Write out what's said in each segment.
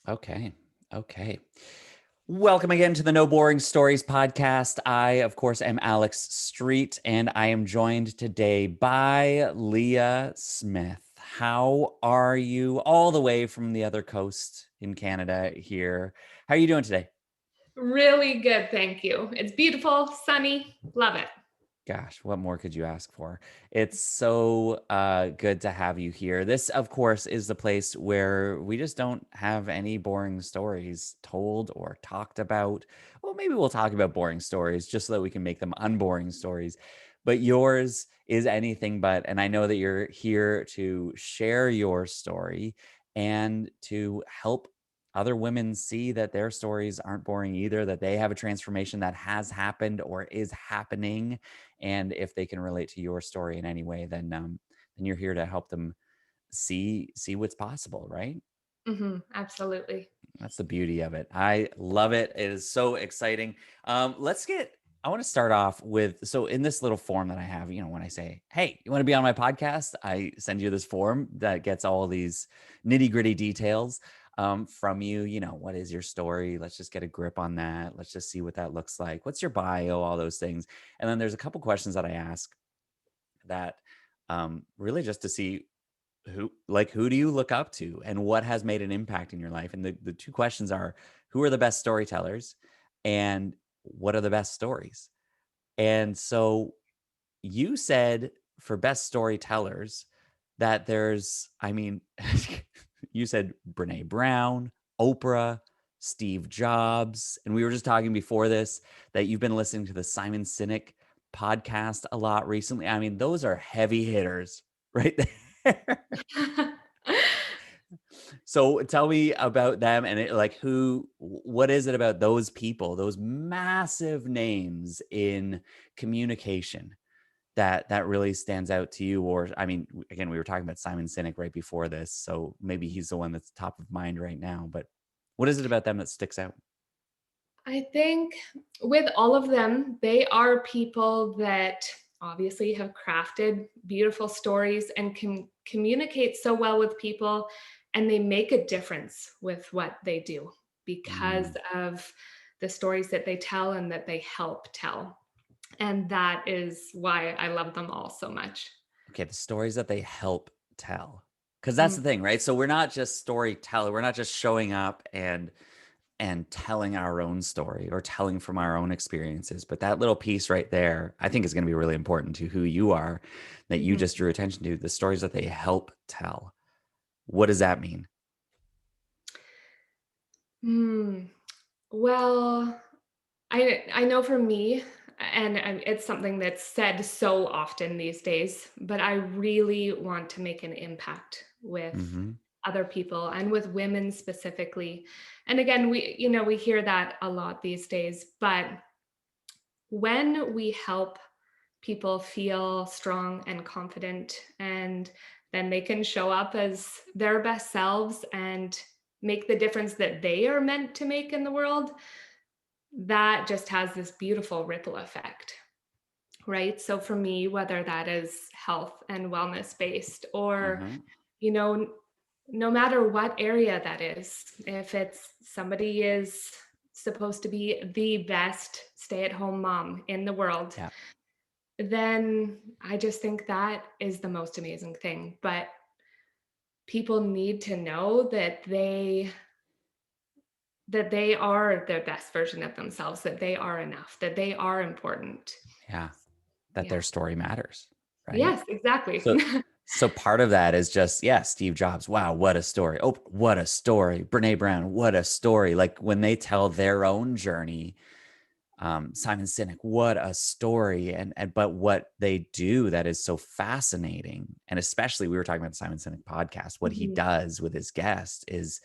Okay. Okay. Welcome again to the No Boring Stories podcast. I, of course, am Alex Street, and I am joined today by Lea Smith. How are you all the way from the other coast in Canada here? How are you doing today? Really good, thank you. It's beautiful, sunny, love it. Gosh, what more could you ask for? It's so good to have you here. This, of course, is the place where we just don't have any boring stories told or talked about. Well, maybe we'll talk about boring stories just so that we can make them unboring stories. But yours is anything but. And I know that you're here to share your story and to help other women see that their stories aren't boring either, that they have a transformation that has happened or is happening, and if they can relate to your story in any way, then you're here to help them see what's possible, right? Absolutely. That's the beauty of it. I love it. It is so exciting. Let's get. I want to start off with, so in this little form that I have, when I say, "Hey, you want to be on my podcast?" I send you this form that gets all these nitty gritty details from you. What is your story? Let's just get a grip on that. Let's just see what that looks like. What's your bio? All those things, and then there's a couple questions that I ask that really just to see who do you look up to and what has made an impact in your life. And the two questions are, who are the best storytellers and what are the best stories? And so you said for best storytellers that there's, I mean, you said Brene Brown, Oprah, Steve Jobs, and we were just talking before this that you've been listening to the Simon Sinek podcast a lot recently. I mean, those are heavy hitters right there. So tell me about them and what is it about those people, those massive names in communication that really stands out to you? Or, I mean, again, we were talking about Simon Sinek right before this, so maybe he's the one that's top of mind right now, but what is it about them that sticks out? I think with all of them, they are people that obviously have crafted beautiful stories and can communicate so well with people, and they make a difference with what they do because Mm, of the stories that they tell and that they help tell. And that is why I love them all so much. okay, the stories that they help tell. Because that's the thing, right? So we're not just storyteller. We're not just showing up and telling our own story or telling from our own experiences. But that little piece right there, I think is going to be really important to who you are, that you Mhm. just drew attention to, the stories that they help tell. What does that mean? Hmm. Well, I know for me, and it's something that's said so often these days, but I really want to make an impact with Hmm. other people and with women specifically. And again, we hear that a lot these days, but when we help people feel strong and confident, and then they can show up as their best selves and make the difference that they are meant to make in the world, that just has this beautiful ripple effect, right? So for me, whether that is health and wellness based or, Uh-huh. you know, no matter what area that is, if it's somebody is supposed to be the best stay at home mom in the world, Yeah. then I just think that is the most amazing thing. But people need to know that they are their best version of themselves, that they are enough, that they are important. Yeah. That Yeah. their story matters, right? Yes, exactly. So so part of that is just, yeah, Steve Jobs, wow, what a story. Oh, what a story. Brene Brown, what a story. Like when they tell their own journey, Simon Sinek, what a story. And but what they do that is so fascinating, and especially we were talking about the Simon Sinek podcast, what he Mhm. does with his guest is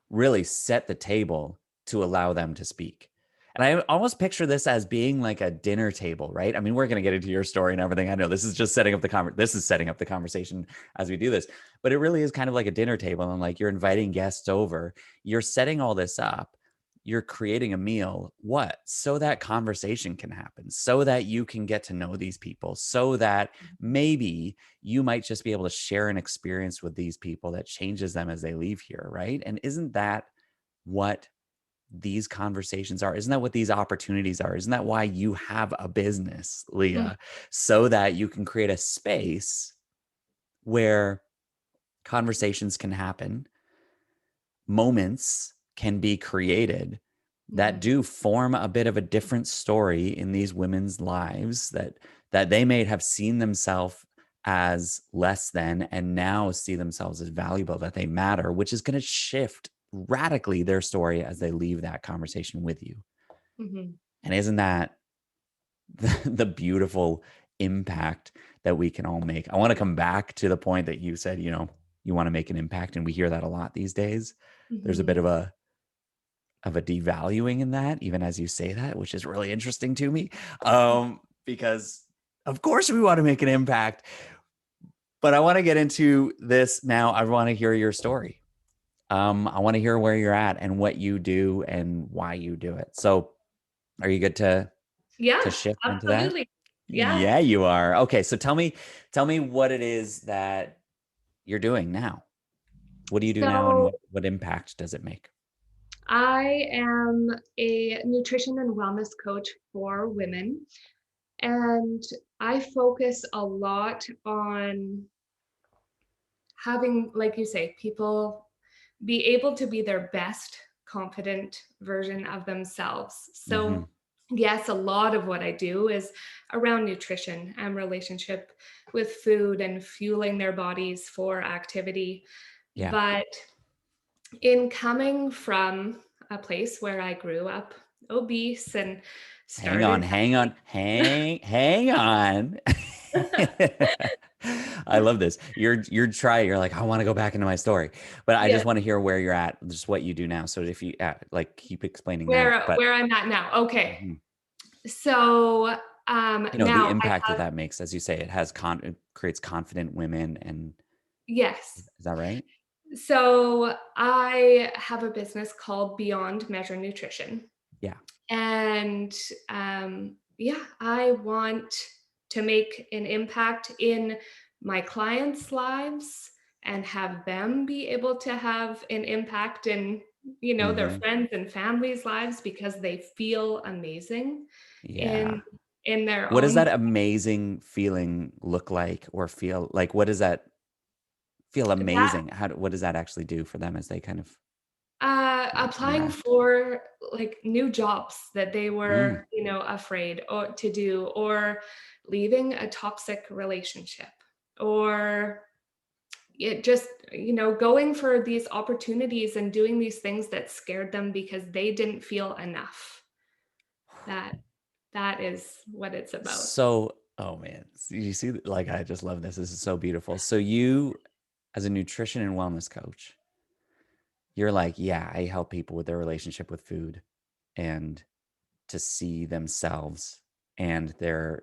really set the table to allow them to speak. And I almost picture this as being like a dinner table, right? I mean, we're going to get into your story and everything. I know this is just setting up this is setting up the conversation as we do this. But it really is kind of like a dinner table, and like you're inviting guests over. You're setting all this up. you're creating a meal, what? So that conversation can happen, so that you can get to know these people, so that maybe you might just be able to share an experience with these people that changes them as they leave here, right? And isn't that what these conversations are? Isn't that what these opportunities are? Isn't that why you have a business, Mm, Leah? So that you can create a space where conversations can happen, moments can be created that mhm, do form a bit of a different story in these women's lives, that they may have seen themselves as less than and now see themselves as valuable, that they matter, which is going to shift radically their story as they leave that conversation with you. mhm. And isn't that the beautiful impact that we can all make? I want to come back to the point that you said, you want to make an impact, and we hear that a lot these days. There's a bit Mhm. of a devaluing in that, even as you say that, which is really interesting to me. Because of course we want to make an impact, but I want to get into this now. I want to hear your story. I want to hear where you're at and what you do and why you do it. So are you good to Yeah, shift into that? absolutely. Yeah. Yeah, you are. Okay. So tell me what it is that you're doing now. What do you do now, and So what impact does it make? I am a nutrition and wellness coach for women, and I focus a lot on having, like you say, people be able to be their best confident version of themselves. Hmm. So, yes, a lot of what I do is around nutrition and relationship with food and fueling their bodies for activity. Yeah. But in coming from a place where I grew up obese and Hang on, started hang on, hang on. I love this. You're like, I want to go back into my story, but I yeah, just want to hear where you're at, just what you do now. So if you like keep explaining that, but where I'm at now. Okay. mhm, So the now I impact that have that makes, as you say, it creates confident women, and yes. is that right? So I have a business called Beyond Measure Nutrition. Yeah. And yeah, I want to make an impact in my clients' lives and have them be able to have an impact in, their Hmm. friends and families' lives because they feel amazing Yeah. in in their What does own that amazing feeling look like or feel like? What does that feel that amazing? What does that actually do for them as they kind of applying interact? for like new jobs that they Mm, were, afraid or to do, or leaving a toxic relationship, or it just, going for these opportunities and doing these things that scared them because they didn't feel enough. That that is what it's about. So, oh man, you see, like, I just love this. This is so beautiful. So you, as a nutrition and wellness coach, you're like, yeah, I help people with their relationship with food and to see themselves and their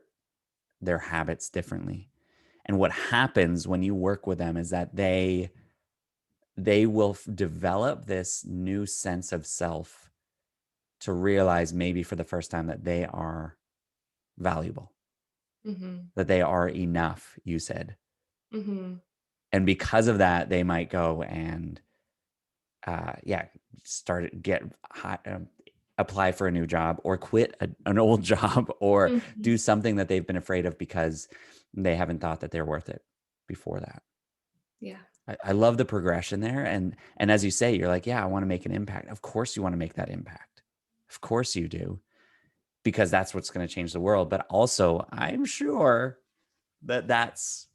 habits differently. And what happens when you work with them is that they will develop this new sense of self to realize maybe for the first time that they are valuable, Mhm. that they are enough, you said. Mhm. And because of that, they might go and yeah, apply for a new job or quit an old job or Mhm. do something that they've been afraid of because they haven't thought that they're worth it before that. Yeah. I love the progression there. And as you say, you're like, yeah, I want to make an impact. Of course you want to make that impact. Of course you do, because that's what's going to change the world. But also, I'm sure that that's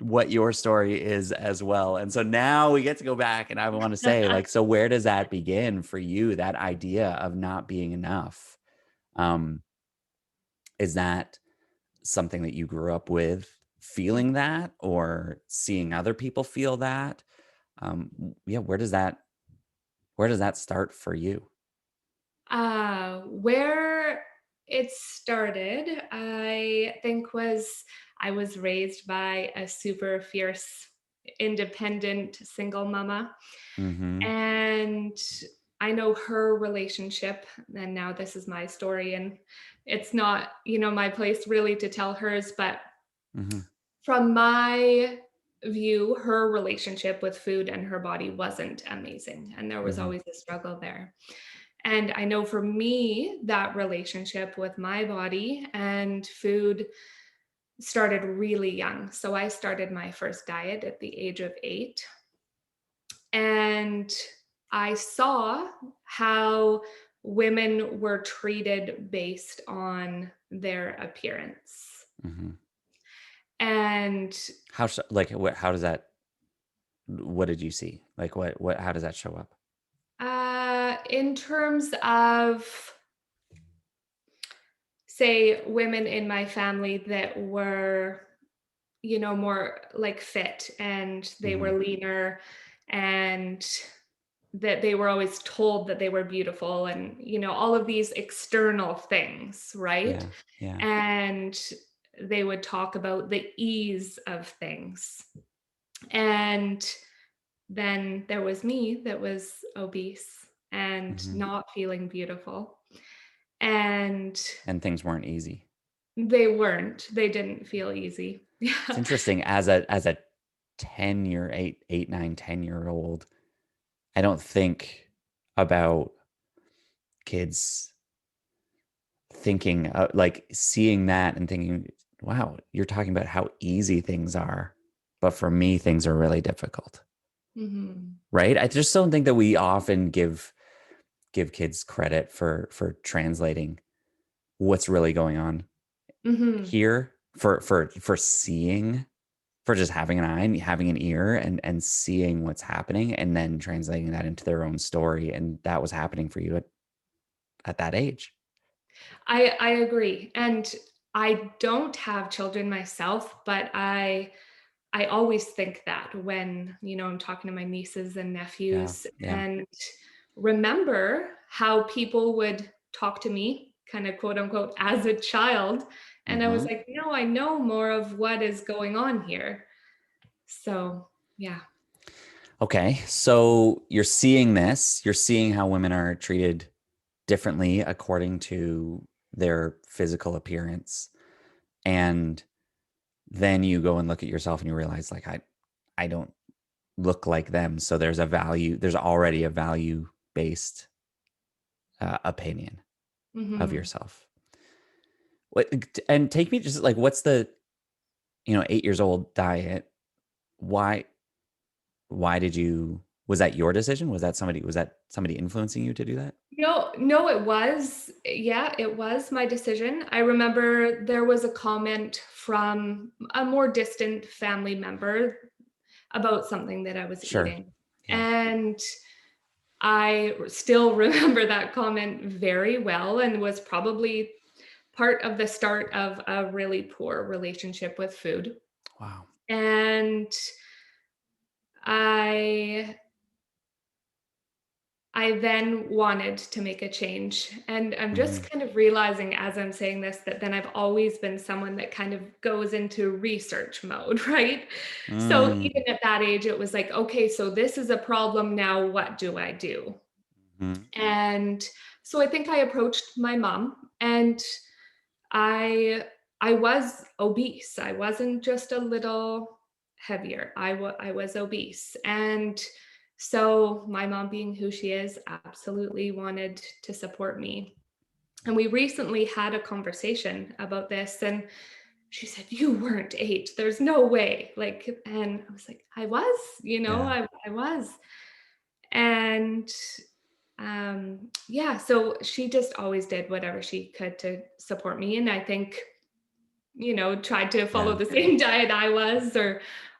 what your story is as well. And so now we get to go back, and I want to say, like, so where does that begin for you? That idea of not being enough. Um, is that something that you grew up with, feeling that, or seeing other people feel that? Yeah, where does that start for you? Where it started, I think I was raised by a super fierce, independent single mama. Mhm. And I know her relationship, and now this is my story, and it's not, my place really to tell hers, but Hmm. from my view, her relationship with food and her body wasn't amazing, and there was Hmm. always a struggle there. And I know for me, that relationship with my body and food started really young. So I started my first diet at the age of 8. And I saw how women were treated based on their appearance. Hmm. And How does that, what did you see? Like, how does that show up? in terms of, say, women in my family that were, more like fit and they Hmm. were leaner, and that they were always told that they were beautiful, and all of these external things, right? Yeah. Yeah. And they would talk about the ease of things. And then there was me that was obese and Hmm. not feeling beautiful, and And things weren't easy. they didn't feel easy. It's Yeah. interesting as a 8, 9, 10-year old. I don't think about kids thinking like seeing that and thinking, wow, you're talking about how easy things are. But for me, things are really difficult. Hmm. Right. I just don't think that we often give kids credit for translating what's really going on Hmm. here, for seeing, for just having an eye and having an ear and seeing what's happening and then translating that into their own story. And that was happening for you at that age. I agree. And I don't have children myself, but I always think that when, I'm talking to my nieces and Yeah. nephews, Yeah. and remember how people would talk to me, kind of quote unquote, as a child. And I was Hmm. like, no, I know more of what is going on here. So, yeah. Okay. So you're seeing this, you're seeing how women are treated differently according to their physical appearance. And then you go and look at yourself and you realize like I don't look like them. So there's already a value based opinion of Hmm. yourself. What, and take me just like, what's the, 8 years old diet? Why, why did you, was that your decision? Was that somebody influencing you to do that? No, no, it was. Yeah, it was my decision. I remember there was a comment from a more distant family member about something that I was Sure. eating. Yeah. And I still remember that comment very well, and was probably part of the start of a really poor relationship with food. Wow. And I I then wanted to make a change. And I'm Hmm. just kind of realizing as I'm saying this that then I've always been someone that kind of goes into research mode, right? So Mm. even at that age, it was like, okay, so this is a problem. Now, what do I do? Hmm. And so I think I approached my mom, and I I was obese. I wasn't just a little heavier. I was obese. And so my mom, being who she is, absolutely wanted to support me. And we recently had a conversation about this, and she said, "You weren't 8. There's no way." Like, and I was like, "I was, Yeah. I was." And yeah, so she just always did whatever she could to support me. And I think, tried to follow Yeah. the same diet I was,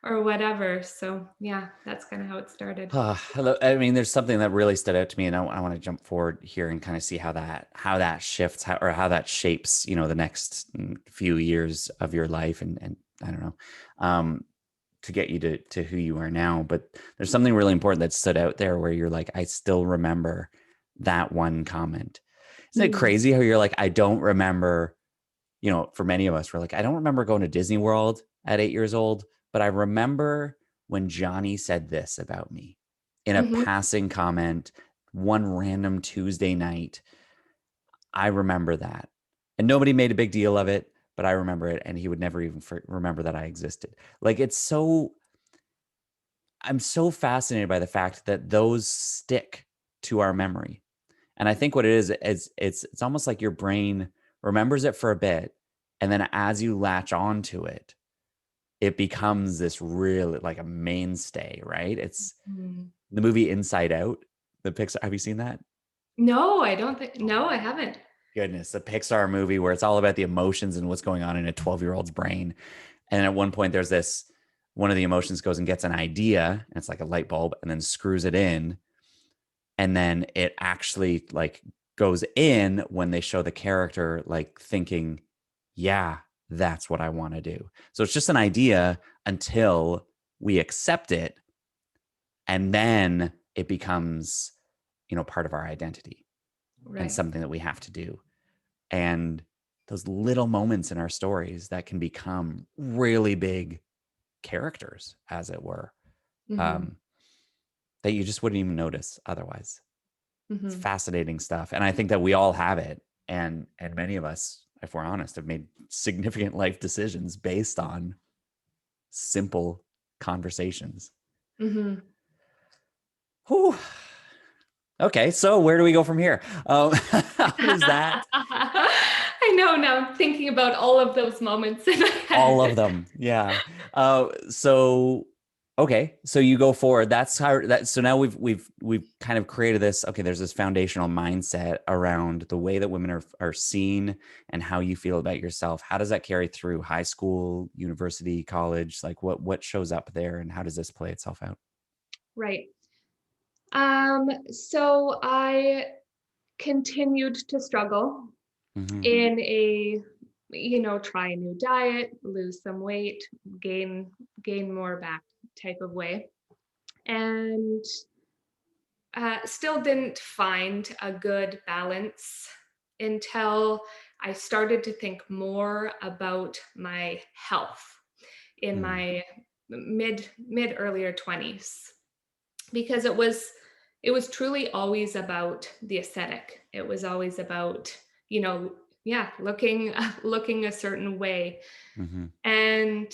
or whatever. So yeah, that's kind of how it started. Hello. I mean, there's something that really stood out to me, and I want to jump forward here and kind of see how that shifts, or how that shapes, the next few years of your life, and I don't know, to get you to who you are now. But there's something really important that stood out there, where you're like, I still remember that one comment. Isn't it Mm. crazy how you're like, I don't remember, for many of us, we're like, I don't remember going to Disney World at 8 years old, but I remember when Johnny said this about me in a Mhm. passing comment. one random Tuesday night. I remember that. And nobody made a big deal of it, but I remember it. And he would never even remember that I existed. Like, I'm so fascinated by the fact that those stick to our memory. And I think what it is it's almost like your brain remembers it for a bit. And then as you latch onto it, it becomes this really like a mainstay, right? It's Mm. the movie Inside Out, the Pixar. Have you seen that? No, I don't think, no, I haven't. Goodness, the Pixar movie where it's all about the emotions and what's going on in a 12-year-old's brain. And at one point, there's this one of the emotions goes and gets an idea, and it's like a light bulb, and then screws it in. And then it actually like goes in when they show the character like thinking, yeah, that's what I want to do. So it's just an idea until we accept it. And then it becomes, part of our identity and Right. something that we have to do. And those little moments in our stories that can become really big characters, as it were, Hmm. um, that you just wouldn't even notice otherwise. It's Hmm. fascinating stuff. And I think that we all have it. And many of us, if we're honest, have made significant life decisions based on simple conversations. Hmm. Whew. Okay, so where do we go from here? How does that? I know now. I'm thinking about all of those moments in my All head. of them, yeah. So okay, so you go forward. That's how that. So now we've kind of created this. Okay, there's this foundational mindset around the way that women are seen and how you feel about yourself. How does that carry through high school, university, college? Like what shows up there, and how does this play itself out? Right. So I continued to struggle Mm-hmm. in a, try a new diet, lose some weight, gain more back type of way. And still didn't find a good balance until I started to think more about my health in my mid earlier 20s, because it was truly always about the aesthetic. It was always about, yeah, looking looking a certain way. Mm-hmm. And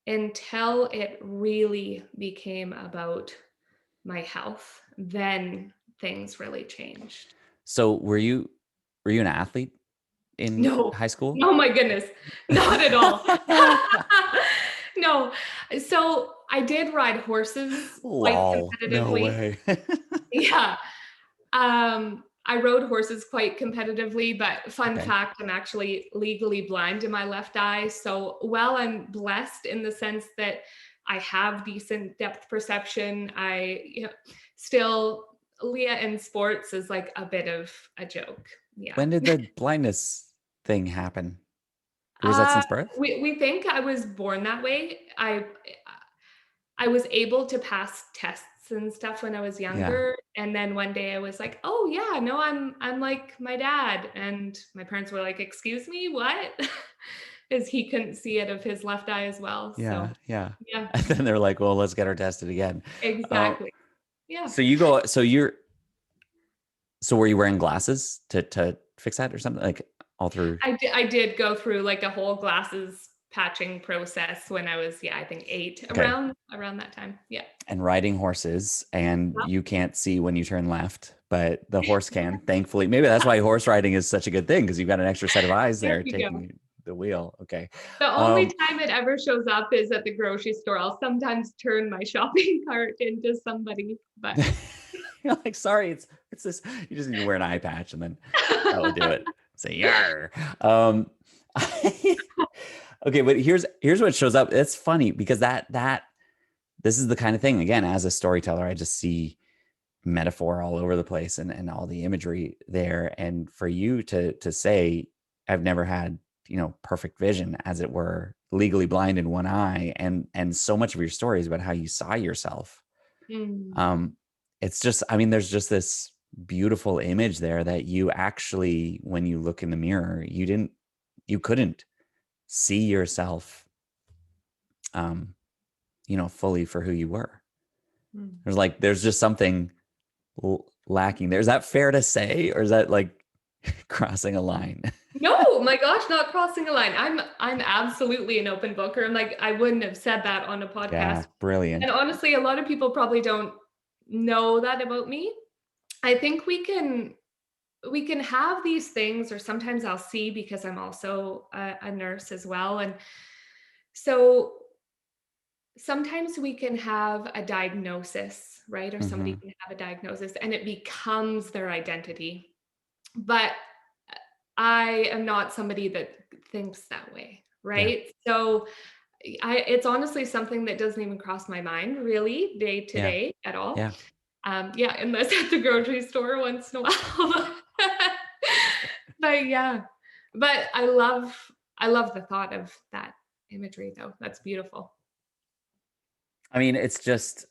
until it really became about my health, then things really changed. So were you an athlete in No. high school? Oh my goodness. Not at all. No. So I did ride horses quite Lol, no competitively. way. Yeah. I rode horses quite competitively, but fun Okay. fact, I'm actually legally blind in my left eye. So while I'm blessed in the sense that I have decent depth perception, still Leah in sports is like a bit of a joke. Yeah. When did the blindness thing happen? Was that Uh, since birth? we think I was born that way. I was able to pass tests and stuff when I was Yeah. younger, and then one day I was like, "Oh yeah, no, I'm like my dad." And my parents were like, "Excuse me, what?" Because he couldn't see it of his left eye as well. Yeah, So yeah. yeah, And then they're like, "Well, let's get her tested again." Um, exactly. Yeah. so were you wearing glasses to fix that or something like all through? I did go through like a whole glasses patching process when I was, yeah, I think 8, Okay. around that time. Yeah. And riding horses, and you can't see when you turn left, but the horse can. Thankfully, maybe that's why horse riding is such a good thing because you've got an extra set of eyes There there we go. taking the wheel. Okay. The only Um, time it ever shows up is at the grocery store. I'll sometimes turn my shopping cart into somebody, but you're like, sorry, it's this. You just need to wear an eye patch, and then that would do it. Say yar. Um, okay, but here's what shows up. It's funny because that this is the kind of thing. Again, as a storyteller, I just see metaphor all over the place and all the imagery there. And for you to say, I've never had perfect vision, as it were, legally blind in one eye, and so much of your story is about how you saw yourself. mm, um, it's just, I mean, there's just this beautiful image there that you actually, when you look in the mirror, you couldn't see yourself, um, fully for who you were. mm, There's just something lacking there. Is that fair to say, or is that like crossing a line? No, my gosh, not crossing a line. I'm absolutely an open book, or I'm like, I wouldn't have said that on a Yeah, podcast. And brilliant. honestly, a lot of people probably don't know that about me. I think we can have these things, or sometimes I'll see, because I'm also a nurse as well. And so sometimes we can have a diagnosis, right? Or somebody Hmm. can have a diagnosis and it becomes their identity. But I am not somebody that thinks that way, Yeah, right? So it's honestly something that doesn't even cross my mind really day to yeah, day at all. yeah. Yeah, unless at the grocery store once in a while. But yeah, but I love the thought of that imagery though. That's beautiful. I mean, it's just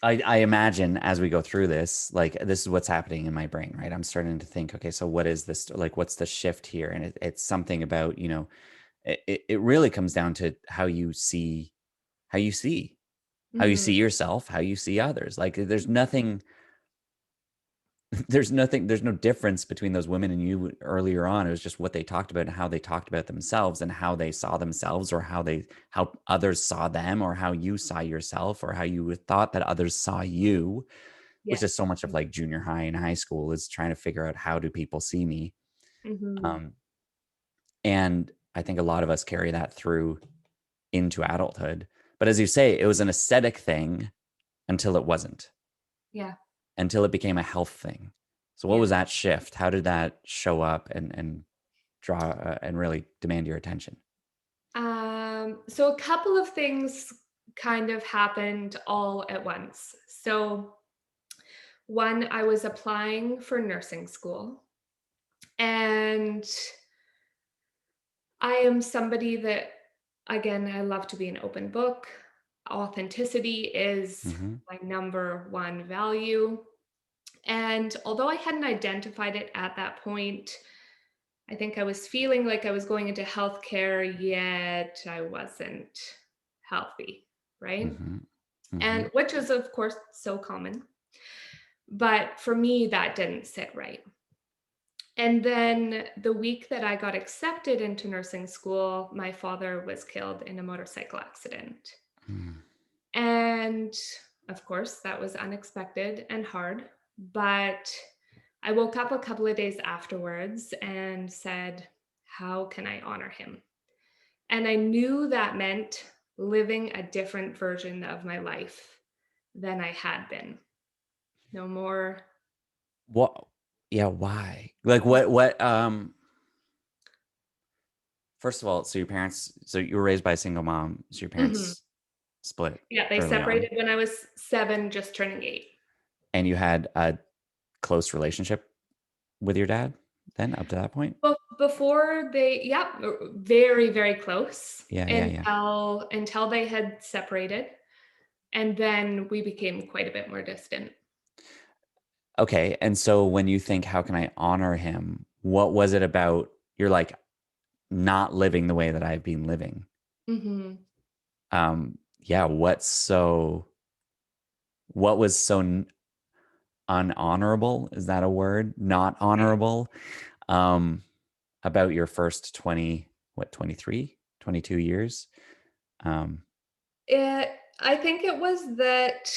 I imagine as we go through this, like this is what's happening in my brain, right? I'm starting to think, okay, so what is this? Like, what's the shift here? And it's something about, it really comes down to how you see, how you see Mhm. yourself, how you see others. Like, there's no difference between those women and you earlier on. It was just what they talked about and how they talked about themselves and how they saw themselves, or how others saw them, or how you saw yourself, or how you thought that others saw you, which is so Yes. much of like junior high and high school, is trying to figure out how do people see me. Mhm. Um, and I think a lot of us carry that through into adulthood. But as you say, it was an aesthetic thing until it wasn't, Yeah. until it became a health thing. So what was Yeah. that shift? How did that show up and draw and really demand your attention? So a couple of things kind of happened all at once. So one, I was applying for nursing school, and I am somebody that, again, I love to be an open book. Authenticity is Hmm. my number one value. And although I hadn't identified it at that point, I think I was feeling like I was going into healthcare, yet I wasn't healthy, right? Hmm. Hmm. And which is, of course, so common. But for me, that didn't sit right. And then the week that I got accepted into nursing school, my father was killed in a motorcycle accident. Mm. And of course, that was unexpected and hard. But I woke up a couple of days afterwards and said, how can I honor him? And I knew that meant living a different version of my life than I had been. No more. What? Yeah. Why? Like, what? First of all, so you were raised by a single mom. So your Mhm. parents split Yeah, they early on, separated when I was 7, just turning 8. and you had a close relationship with your dad then up to that point? Before they, yeah, very, very close Yeah, yeah, yeah. until they had separated, and then we became quite a bit more distant. Okay, and so when you think, "How can I honor him?" What was it about you're like, "Not living the way that I've been living?" Mhm. Yeah, what was so unhonorable? Is that a word? Not honorable, um, about your first 20, what, 23, 22 years? Um, It I think it was that,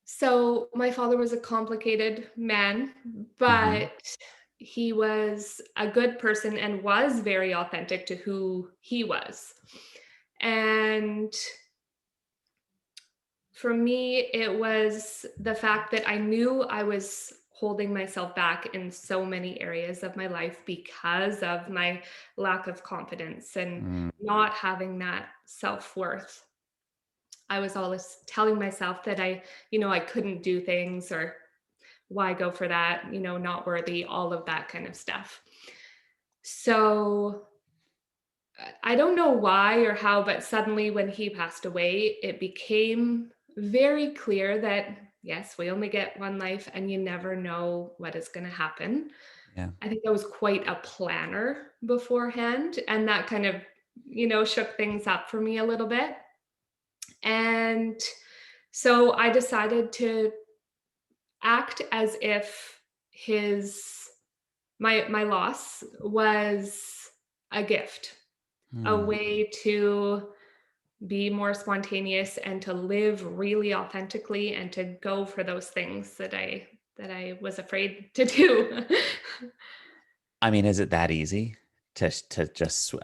so my father was a complicated man, mhm, but he was a good person and was very authentic to who he was. And for me, it was the fact that I knew I was holding myself back in so many areas of my life because of my lack of confidence and mm, not having that self-worth. I was always telling myself that I couldn't do things, or why go for that, not worthy, all of that kind of stuff. So I don't know why or how, but suddenly when he passed away, it became very clear that yes, we only get one life and you never know what is going to happen. yeah. I think I was quite a planner beforehand, and that kind of, shook things up for me a little bit. And So I decided to act as if his my loss was a gift, a Hmm. way to be more spontaneous and to live really authentically and to go for those things that I was afraid to do. I mean, is it that easy to just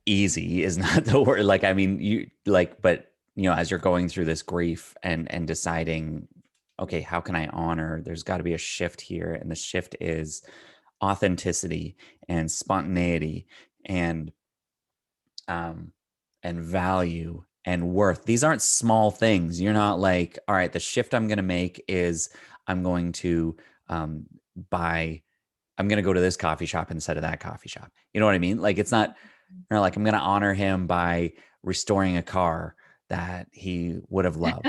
easy is not the word. Like, I mean, you like, but as you're going through this grief and deciding, okay, how can I honor? There's got to be a shift here, and the shift is authenticity and spontaneity and um and value and worth. These aren't small things. You're not like, all right, the shift I'm going to make is I'm going to um buy I'm going to go to this coffee shop instead of that coffee shop. You know what I mean? Like, it's not, like, I'm going to honor him by restoring a car that he would have loved.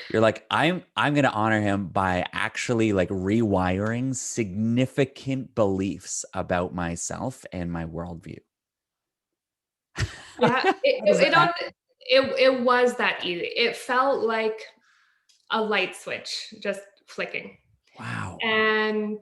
You're like, I'm going to honor him by actually like rewiring significant beliefs about myself and my worldview. How Yeah, it does it that it on happen? it was that easy. It felt like a light switch just flicking. Wow. And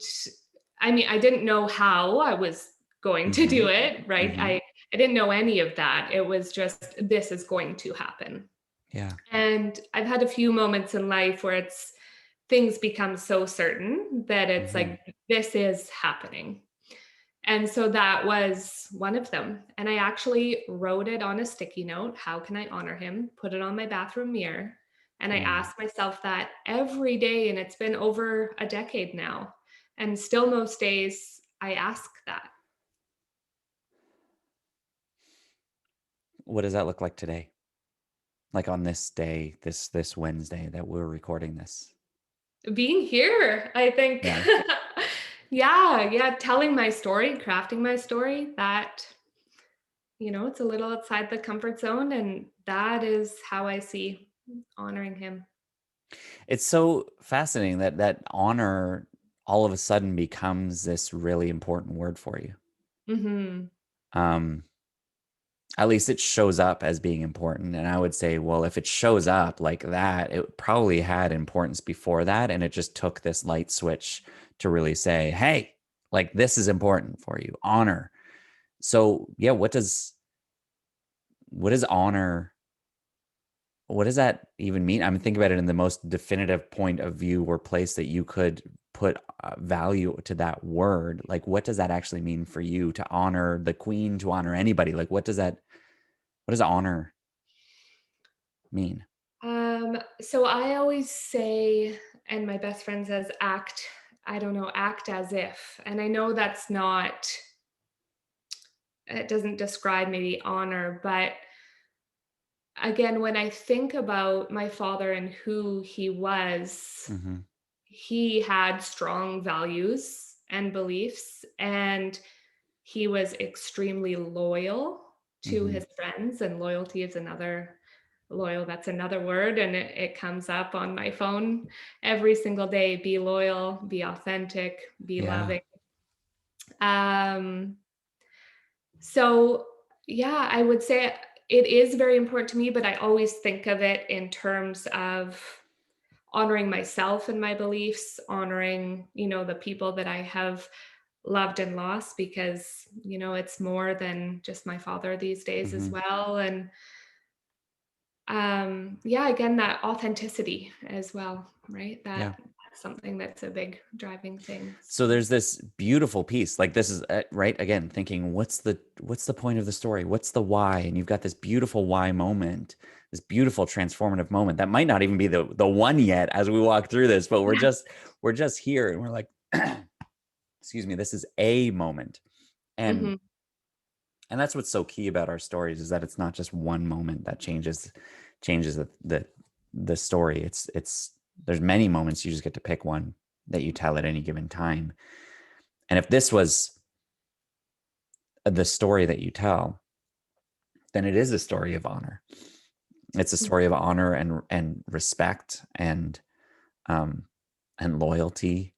I mean, I didn't know how I was going to Hmm. do it, right? Hmm. I didn't know any of that. It was just this is going to happen. Yeah. And I've had a few moments in life where it's things become so certain that it's Hmm. like this is happening. And so that was one of them. And I actually wrote it on a sticky note. How can I honor him? Put it on my bathroom mirror. And I Mm. asked myself that every day. And it's been over a decade now. And still, most days, I ask that. What does that look like today? Like on this day, this Wednesday that we're recording this. Being here, I think. Yeah. Yeah, yeah. Telling my story, crafting my story, that, it's a little outside the comfort zone. And that is how I see honoring him. It's so fascinating that honor all of a sudden becomes this really important word for you. Hmm. Um, at least it shows up as being important. And I would say, well, if it shows up like that, it probably had importance before that. And it just took this light switch to really say, hey, like this is important for you. Honor. So yeah, what does honor what does that even mean? I'm thinking about it in the most definitive point of view or place that you could put value to that word. Like, what does that actually mean for you to honor the queen, to honor anybody? Like, what does honor mean? So I always say, and my best friend says, I don't know, act as if. And I know that's not, it doesn't describe maybe honor, but again, when I think about my father and who he was, Hmm. he had strong values and beliefs, and he was extremely loyal to Hmm. his friends, and loyalty is another loyal, that's another word, and it comes up on my phone every single day. Be loyal, be authentic, be Yeah. loving. Um, so yeah, I would say it is very important to me, but I always think of it in terms of honoring myself and my beliefs, honoring, the people that I have loved and lost, because, it's more than just my father these days as Hmm. well. And yeah, again, that authenticity as well, right? Yeah. That's something that's a big driving thing. So So there's this beautiful piece. Like this is right again, thinking what's the point of the story? What's the why? And you've got this beautiful why moment, this beautiful transformative moment that might not even be the one yet as we walk through this, but we're just here and we're like, excuse me, this is a moment. And mhm. that's what's so key about our stories is that it's not just one moment that changes the story. It's there's many moments. You just get to pick one that you tell at any given time. And if this was the story that you tell, then it is a story of honor. It's a story of honor and respect um and loyalty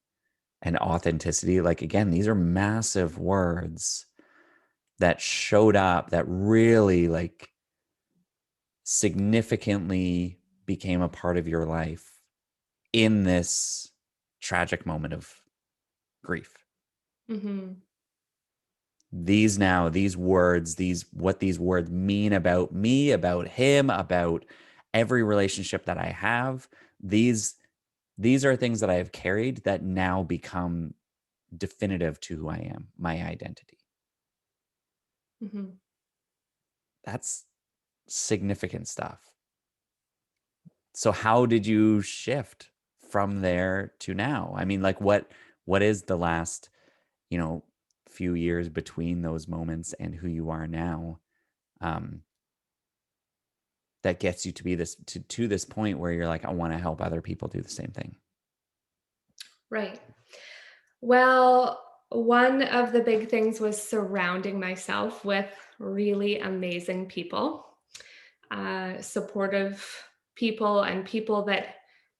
and authenticity. Like again, these are massive words that showed up that really like significantly. became a part of your life in this tragic moment of grief. Mhm. These words, what these words mean about me, about him, about every relationship that I have, these these are things that I have carried that now become definitive to who I am, my identity. Mhm. That's significant stuff. So how did you shift from there to now? I mean, like what is the last, you know, few years between those moments and who you are now? Um, that gets you to be this to this point where you're like, I want to help other people do the same thing. Right. Well, one of the big things was surrounding myself with really amazing people, supportive people, and people that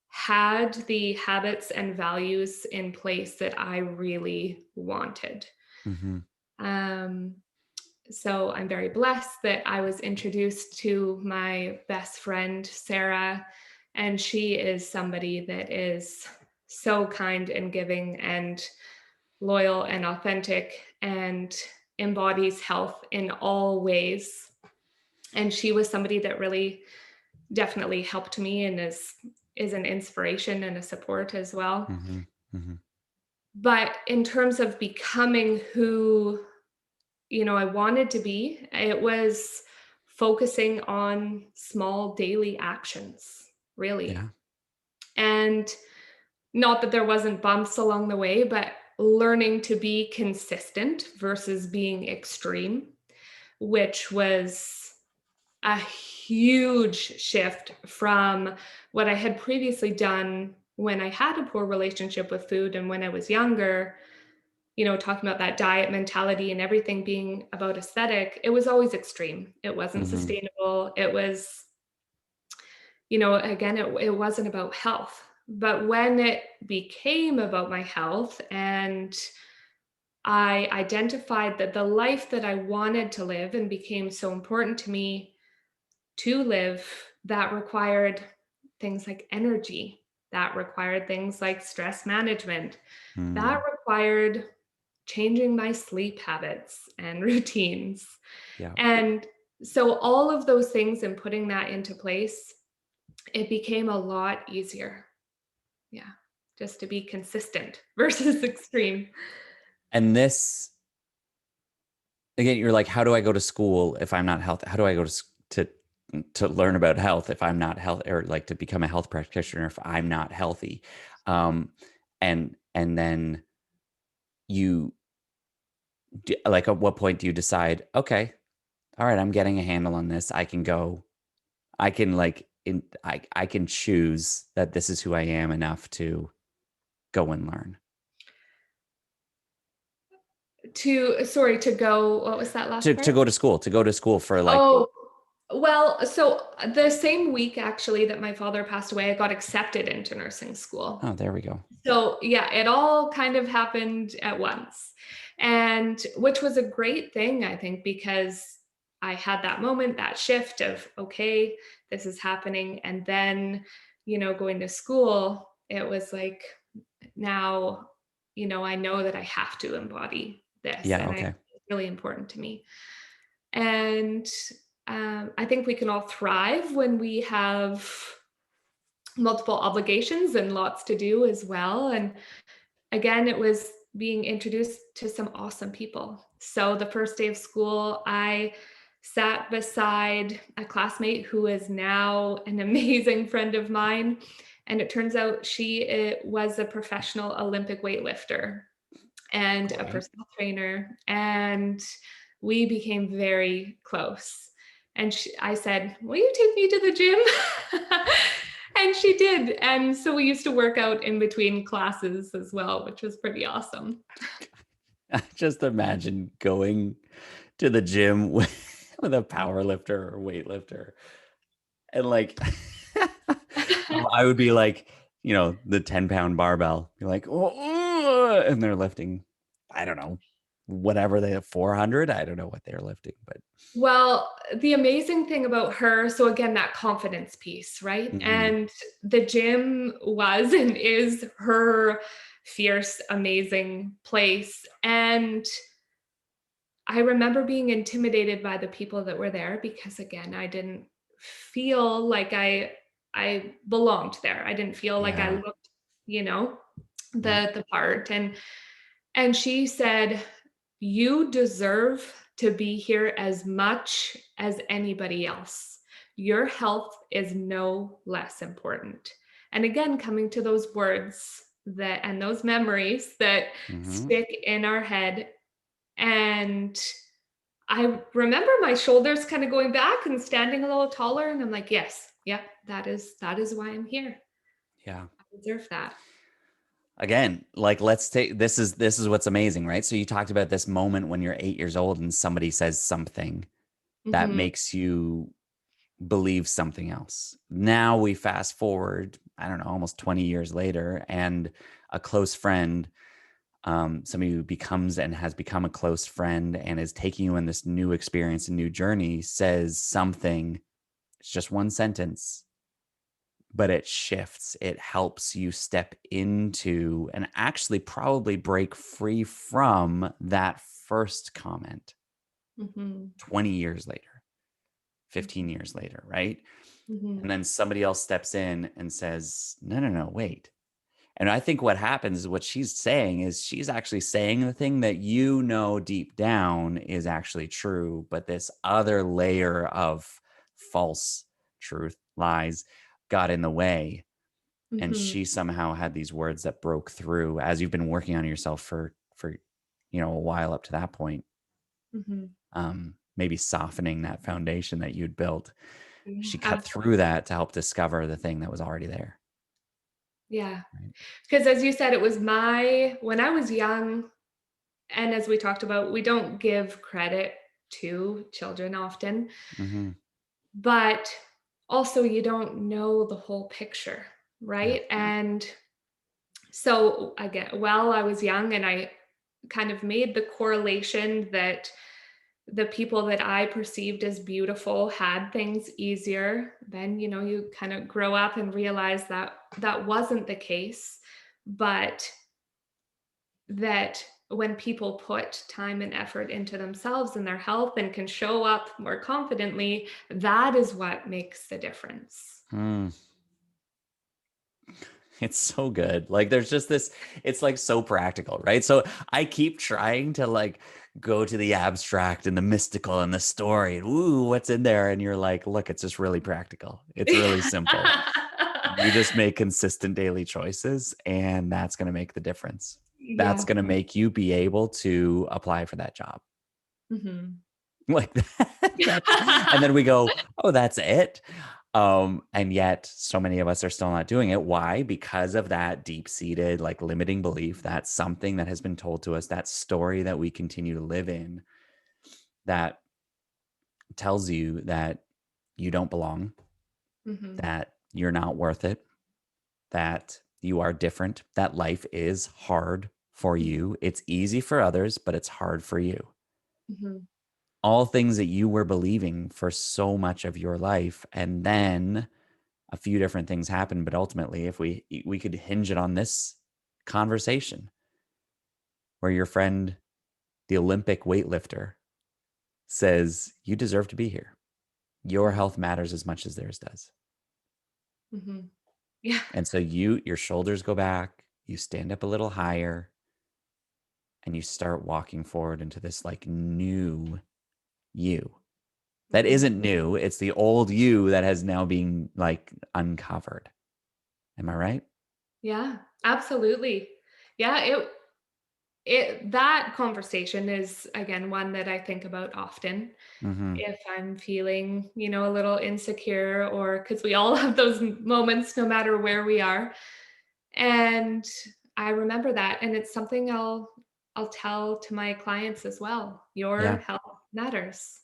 had the habits and values in place that I really wanted. Hmm. Um, so I'm very blessed that I was introduced to my best friend, Sarah, and she is somebody that is so kind and giving and loyal and authentic and embodies health in all ways. And she was somebody that really definitely helped me and is an inspiration and a support as well. Hmm. Hmm. But in terms of becoming who, I wanted to be, it was focusing on small daily actions, really. Yeah. And not that there wasn't bumps along the way, but learning to be consistent versus being extreme, which was a huge shift from what I had previously done when I had a poor relationship with food and when I was younger, talking about that diet mentality and everything being about aesthetic. It was always extreme. It wasn't Hmm. sustainable. It was, again, it wasn't about health. But when it became about my health and I identified that the life that I wanted to live and became so important to me to live, that required things like energy, that required things like stress management, that Mm. required changing my sleep habits and routines. Yeah. And so, all of those things and putting that into place, it became a lot easier. Yeah. Just to be consistent versus extreme. And this again, you're like, how do I go to school if I'm not healthy? How do I go to learn about health if I'm not health, or like to become a health practitioner if I'm not healthy? Um, and then you like, at what point do you decide, okay, all right, I'm getting a handle on this. I can go. I can like I can choose that this is who I am enough to go and learn. To go, what was that last To part? go to school for like, Oh, well, so the same week actually that my father passed away, I got accepted into nursing school. oh, there we go. So yeah, it all kind of happened at once. And which was a great thing, I think, because I had that moment, that shift of, okay, this is happening. And then, going to school, it was like, now, I know that I have to embody this. Yeah, And okay. it's really important to me. And I think we can all thrive when we have multiple obligations and lots to do as well. And again, it was being introduced to some awesome people. So the first day of school, I sat beside a classmate who is now an amazing friend of mine. And it turns out she was a professional Olympic weightlifter and a Great. personal trainer. And we became very close. And I said, will you take me to the gym? And she did. And so we used to work out in between classes as well, which was pretty awesome. I just imagine going to the gym with a power lifter or weightlifter, and like I would be like, the 10-pound barbell. Be like, oh, and they're lifting, I don't know, whatever they have, 400. I don't know what they're lifting, but Well, the amazing thing about her, so again, that confidence piece, right? mhm. And the gym was and is her fierce, amazing place. And I remember being intimidated by the people that were there because again, I didn't feel like I belonged there. I didn't feel like I Yeah. looked, you know, Yep. the part. And she said, "You deserve to be here as much as anybody else. Your health is no less important." And again, coming to those words that and those memories that Mhm. stick in our head. And I remember my shoulders kind of going back and standing a little taller. And I'm like, yes, yep, that is why I'm here. Yeah. I deserve that. Again, like let's take this is what's amazing, right? So you talked about this moment when you're 8 years old and somebody says something that Hmm. makes you believe something else. Now we fast forward, I don't know, almost 20 years later, and a close friend, somebody who becomes and has become a close friend and is taking you in this new experience and new journey says something. It's just one sentence, but it shifts. It helps you step into and actually probably break free from that first comment Hmm. 20 years later, 15 years later, right? And Hmm. then somebody else steps in and says, no, no, no, wait. And I think what happens is what she's saying is she's actually saying the thing that you know deep down is actually true, but this other layer of false truth, lies got in the way. And Hmm. she somehow had these words that broke through as you've been working on yourself for a while up to that point, Hmm. maybe softening that foundation that you'd built. Yeah, She cut through absolutely. that to help discover the thing that was already there. Yeah. Right. Because as you said, it was when I was young, and as we talked about, we don't give credit to children often, Hmm. but also you don't know the whole picture, Yeah. right? And so again, while I was young and I kind of made the correlation that the people that I perceived as beautiful had things easier, then you kind of grow up and realize that that wasn't the case, but that when people put time and effort into themselves and their health and can show up more confidently, that is what makes the difference. Mm. It's so good. Like there's just this, it's like so practical, right? So I keep trying to like go to the abstract and the mystical and the story and ooh, what's in there? And you're like, look, it's just really practical. It's really simple. You just make consistent daily choices, and that's going to make the difference. That's Yeah. going to make you be able to apply for that job. Mhm. Like that's, and then we go, oh, that's it. And yet so many of us are still not doing it. Why? Because of that deep-seated, like limiting belief, that something that has been told to us, that story that we continue to live in that tells you that you don't belong, Mhm. that you're not worth it, that you are different, that life is hard for Mhm. you. It's easy for others, but it's hard for you. Mhm. All things that you were believing for so much of your life. And then a few different things happen, but ultimately, if we could hinge it on this conversation where your friend, the Olympic weightlifter, says, you deserve to be here. Your Mhm. health matters as much as theirs does. Mhm. Yeah. And so your shoulders go back, you stand up a little higher, and you start walking forward into this like new you. That Mhm. isn't new. It's the old you that has now been like uncovered. Am I right? Yeah, absolutely. Yeah, that conversation is again one that I think about often Mm-hmm. if I'm feeling, a little insecure or because we all have those moments no matter where we are. And I remember that and it's something I'll tell to my clients as well. Your Yeah. health matters.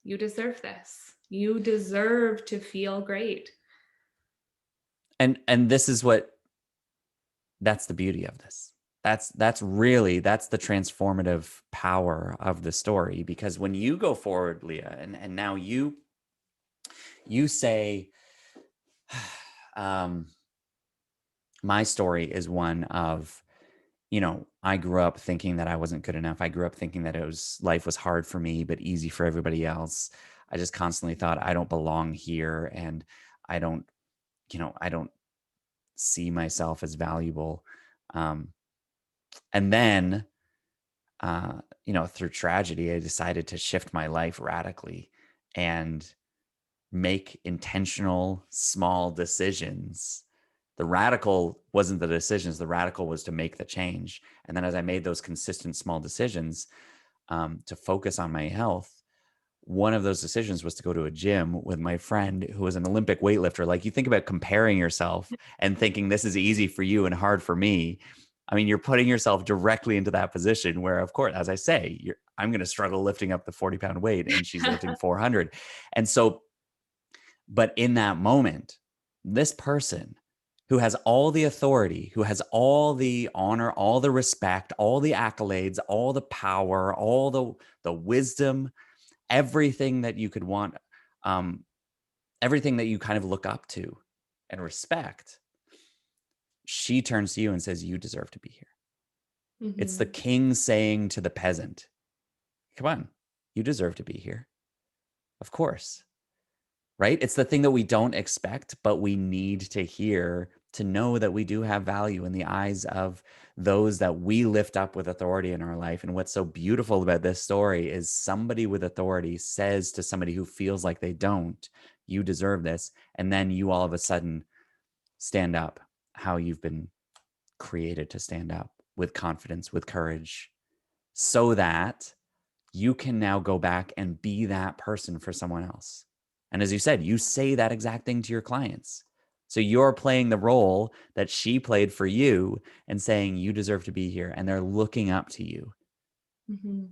You deserve this. You deserve to feel great. And this is what that's the beauty of this. that's the transformative power of the story, because when you go forward, Leah, and now you say, my story is one of, I grew up thinking that I wasn't good enough. I grew up thinking that life was hard for me, but easy for everybody else. I just constantly thought I don't belong here, and I don't, I don't see myself as valuable. Um, and then, through tragedy, I decided to shift my life radically and make intentional small decisions. The radical wasn't the decisions, the radical was to make the change. And then as I made those consistent small decisions, to focus on my health, one of those decisions was to go to a gym with my friend who was an Olympic weightlifter. Like, you think about comparing yourself and thinking this is easy for you and hard for me. I mean, you're putting yourself directly into that position where, of course, as I say, I'm going to struggle lifting up the 40-pound weight and she's lifting 400. And so, but in that moment, this person who has all the authority, who has all the honor, all the respect, all the accolades, all the power, all the wisdom, everything that you could want, um, everything that you kind of look up to and respect, she turns to you and says, you deserve to be here. It's the Mhm. king saying to the peasant, come on, you deserve to be here. Of course. Right? It's the thing that we don't expect, but we need to hear to know that we do have value in the eyes of those that we lift up with authority in our life. And what's so beautiful about this story is somebody with authority says to somebody who feels like they don't, you deserve this. And then you all of a sudden stand up how you've been created to stand up, with confidence, with courage, so that you can now go back and be that person for someone else. And as you said, you say that exact thing to your clients. So you're playing the role that she played for you and saying, you deserve to be here. And they're looking up to you Mhm.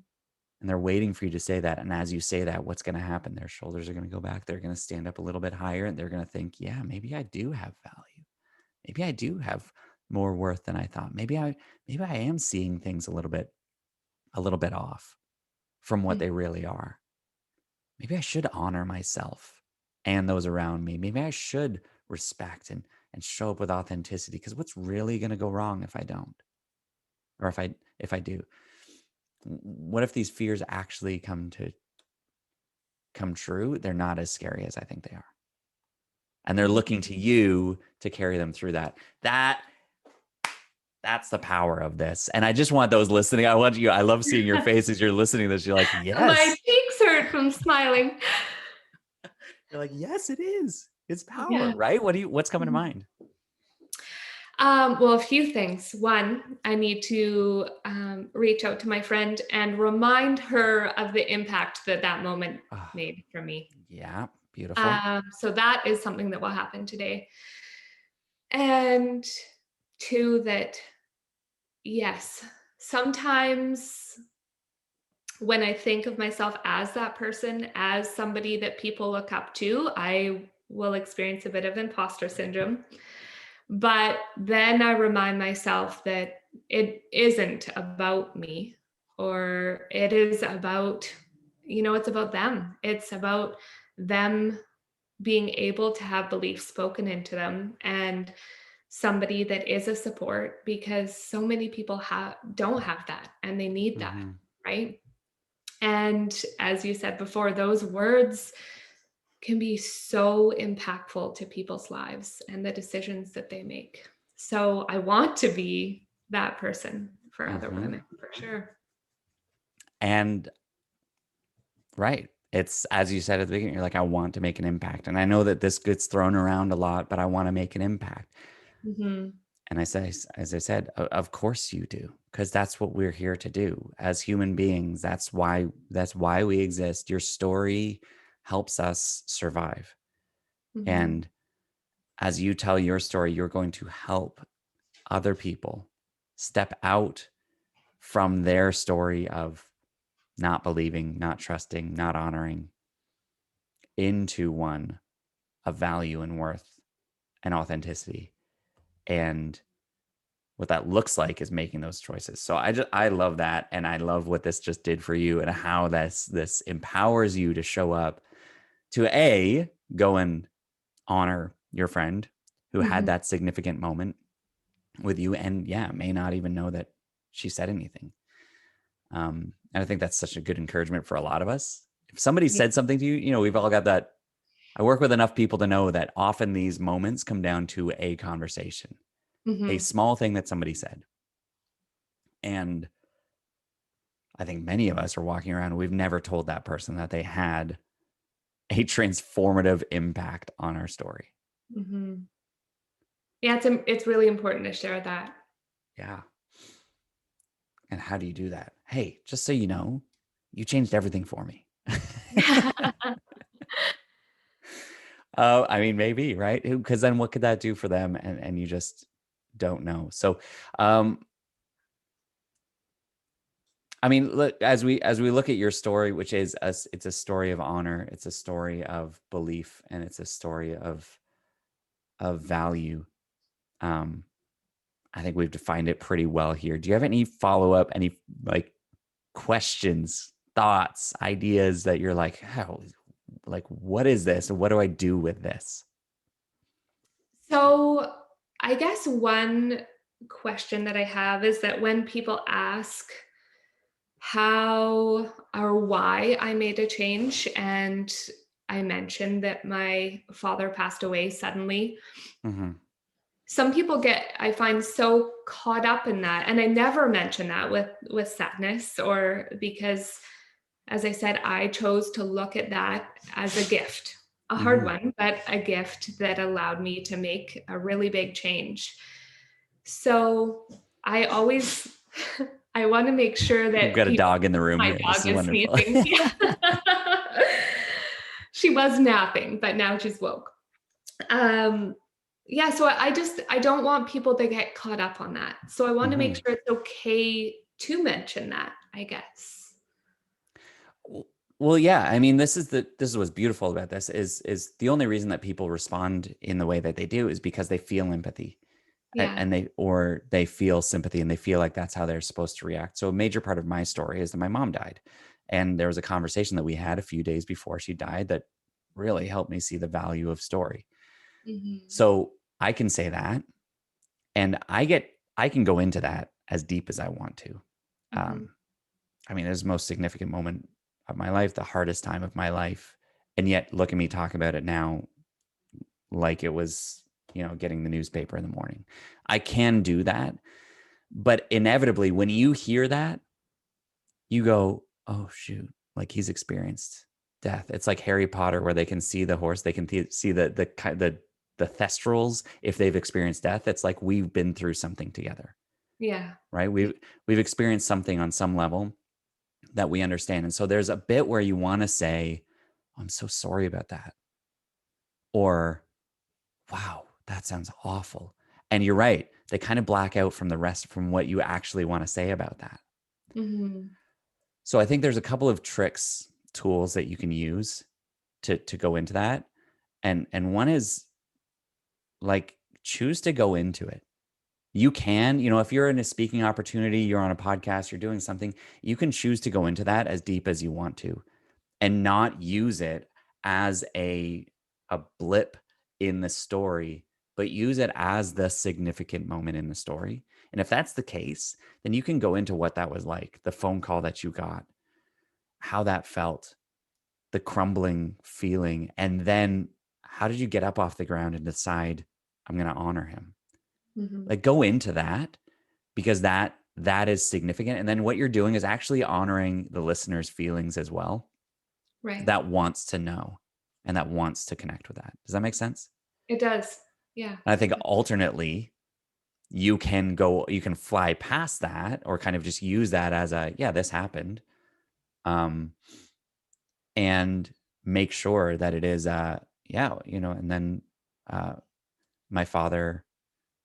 and they're waiting for you to say that. And as you say that, what's going to happen? Their shoulders are going to go back. They're going to stand up a little bit higher and they're going to think, yeah, maybe I do have value. Maybe I do have more worth than I thought. Maybe I am seeing things a little bit off from what they Mhm. really are. Maybe I should honor myself and those around me. Maybe I should respect and show up with authenticity, because what's really going to go wrong if I don't? Or if I do? What if these fears actually come true? They're not as scary as I think they are. And they're looking Mhm. to you to carry them through that. That's the power of this. And I just want those listening. I love seeing your faces. You're listening to this. You're like, My yes. cheeks hurt from smiling. You're like, yes, it is. It's power, Yeah. right? What's coming to Mhm. mind? Well, a few things. One, I need to reach out to my friend and remind her of the impact that that moment Ah, made for me. yeah, beautiful. So that is something that will happen today. And two, that yes, sometimes when I think of myself as that person, as somebody that people look up to, I will experience a bit of imposter syndrome. But then I remind myself that it isn't about me, or it is about, it's about them. It's about them being able to have beliefs spoken into them, and somebody that is a support, because so many people don't have that and they need that, Mhm. right? And as you said before, those words can be so impactful to people's lives and the decisions that they make. So I want to be that person for other Mhm. women, for sure. And right. It's as you said at the beginning, you're like, I want to make an impact. And I know that this gets thrown around a lot, but I want to make an impact. Hmm. And as I said, of course you do, because that's what we're here to do as human beings. That's why we exist. Your story helps us survive. Hmm. And as you tell your story, you're going to help other people step out from their story of not believing, not trusting, not honoring, into one of value and worth and authenticity. And what that looks like is making those choices. So I love that. And I love what this just did for you and how this empowers you to show up to go and honor your friend who had Mhm. that significant moment with you. And yeah, may not even know that she said anything. And I think that's such a good encouragement for a lot of us. If somebody Yeah. said something to you, we've all got that. I work with enough people to know that often these moments come down to a conversation, a Mhm. small thing that somebody said. And I think many of us are walking around, we've never told that person that they had a transformative impact on our story. Mhm. Yeah, it's really important to share that. Yeah. And how do you do that? Hey, just so you know, you changed everything for me. I mean, maybe, right? Because then what could that do for them? And you just don't know. So, um, I mean, look, as we look at your story, which is us, it's a story of honor, it's a story of belief, and it's a story of value. Um, I think we've defined it pretty well here. Do you have any follow up, any like questions, thoughts, ideas that you're like, how, like, what is this? What do I do with this? So, I guess one question that I have is that when people ask how or why I made a change, and I mentioned that my father passed away suddenly, Hmm. some people get, I find, so caught up in that, and I never mention that with sadness, or because, as I said, I chose to look at that as a gift, a hard Hmm. one, but a gift that allowed me to make a really big change. So I always I want to make sure We've that got a people, dog in the room my here. This dog is is wonderful. sneezing. Yeah. She was napping, but now she's woke. Um, yeah, so I don't want people to get caught up on that. So I want to make Hmm. sure it's okay to mention that, I guess. Well, yeah. I mean, this is what's beautiful about this is the only reason that people respond in the way that they do is because they feel empathy Yeah. and they feel sympathy and they feel like that's how they're supposed to react. So a major part of my story is that my mom died, and there was a conversation that we had a few days before she died that really helped me see the value of story. Mhm. So I can say that, and I can go into that as deep as I want to. Mhm. Um, I mean, it was the most significant moment of my life, the hardest time of my life. And yet look at me talk about it now like it was, getting the newspaper in the morning. I can do that. But inevitably, when you hear that, you go, oh, shoot, like he's experienced death. It's like Harry Potter, where they can see the horse, they can see the thestrals if they've experienced death. It's like we've been through something together, Yeah. right? We've experienced something on some level that we understand. And so there's a bit where you want to say, I'm so sorry about that. Or, wow, that sounds awful. And you're right. They kind of black out from the rest from what you actually want to say about that. Mhm. So I think there's a couple of tricks, tools that you can use to go into that. And one is like choose to go into it. You can, if you're in a speaking opportunity, you're on a podcast, you're doing something, you can choose to go into that as deep as you want to and not use it as a blip in the story, but use it as the significant moment in the story. And if that's the case, then you can go into what that was like, the phone call that you got, how that felt, the crumbling feeling, and then how did you get up off the ground and decide I'm going to honor him? Mhm. Like go into that because that is significant, and then what you're doing is actually honoring the listener's feelings as well, Right. that wants to know and that wants to connect with that. Does that make sense? It does. Yeah. And I think alternately, you can fly past that or kind of just use that as a, yeah, this happened. Um, and make sure that it is, yeah, and then, uh, my father,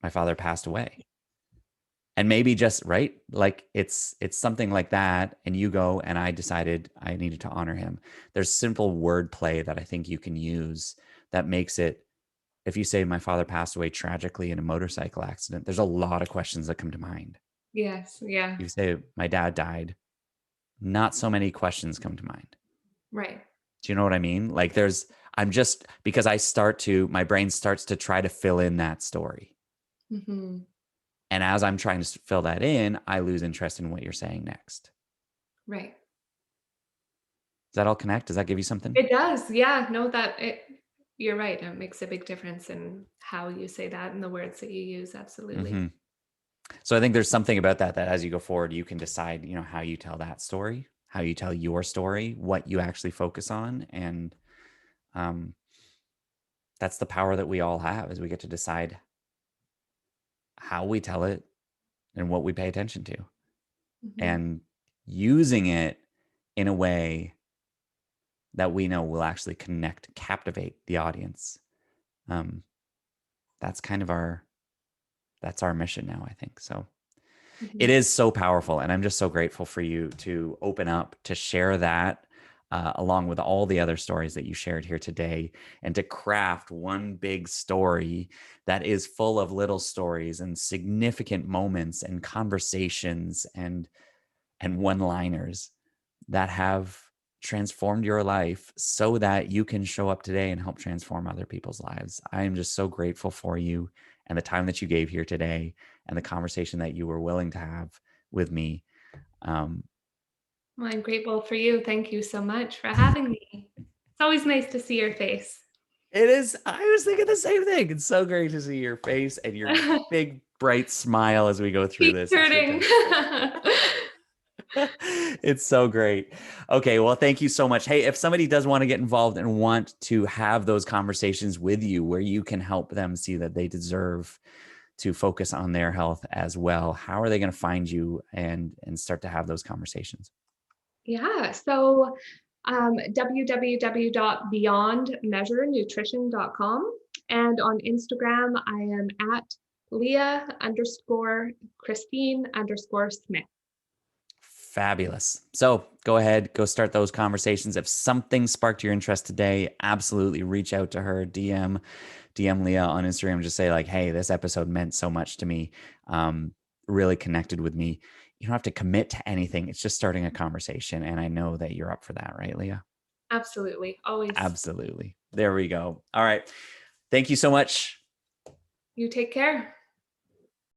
my father passed away. And maybe just right, like it's something like that, and you go and I decided I needed to honor him. There's simple word play that I think you can use that makes it if you say my father passed away tragically in a motorcycle accident, there's a lot of questions that come to mind. Yes. Yeah. If you say my dad died, not so many questions come to mind. Right. Do you know what I mean? Like I'm just, because my brain starts to try to fill in that story. Hmm. And as I'm trying to fill that in, I lose interest in what you're saying next. Right. Does that all connect? Does that give you something? It does. Yeah. No, you're right. It makes a big difference in how you say that and the words that you use. Absolutely. Hmm. So I think there's something about that as you go forward, you can decide, how you tell that story, how you tell your story, what you actually focus on. And um, that's the power that we all have, is we get to decide how we tell it and what we pay attention to, Hmm. and using it in a way that we know will actually connect, captivate the audience. Um, that's kind of that's our mission now, I think. So it Hmm. is so powerful. And I'm just so grateful for you to open up, to share that, along with all the other stories that you shared here today, and to craft one big story that is full of little stories and significant moments and conversations and one-liners that have transformed your life so that you can show up today and help transform other people's lives. I am just so grateful for you and the time that you gave here today and the conversation that you were willing to have with me. Um, Well, I'm grateful for you. Thank you so much for having me. It's always nice to see your face. it is, I was thinking the same thing. It's so great to see your face and your big, bright smile as we go through Keep this. It's hurting. fantastic. It's so great. Okay, well, thank you so much. Hey, if somebody does want to get involved and want to have those conversations with you where you can help them see that they deserve to focus on their health as well, how are they going to find you and start to have those conversations? Yeah. So www.beyondmeasurenutrition.com. And on Instagram, I am at Leah_Christine_Smith. Fabulous. So go ahead, go start those conversations. If something sparked your interest today, absolutely reach out to her, DM Leah on Instagram, just say like, hey, this episode meant so much to me. Really connected with me. You don't have to commit to anything. It's just starting a conversation. And I know that you're up for that, right, Leah? Absolutely. Always. Absolutely. There we go. All right. Thank you so much. You take care.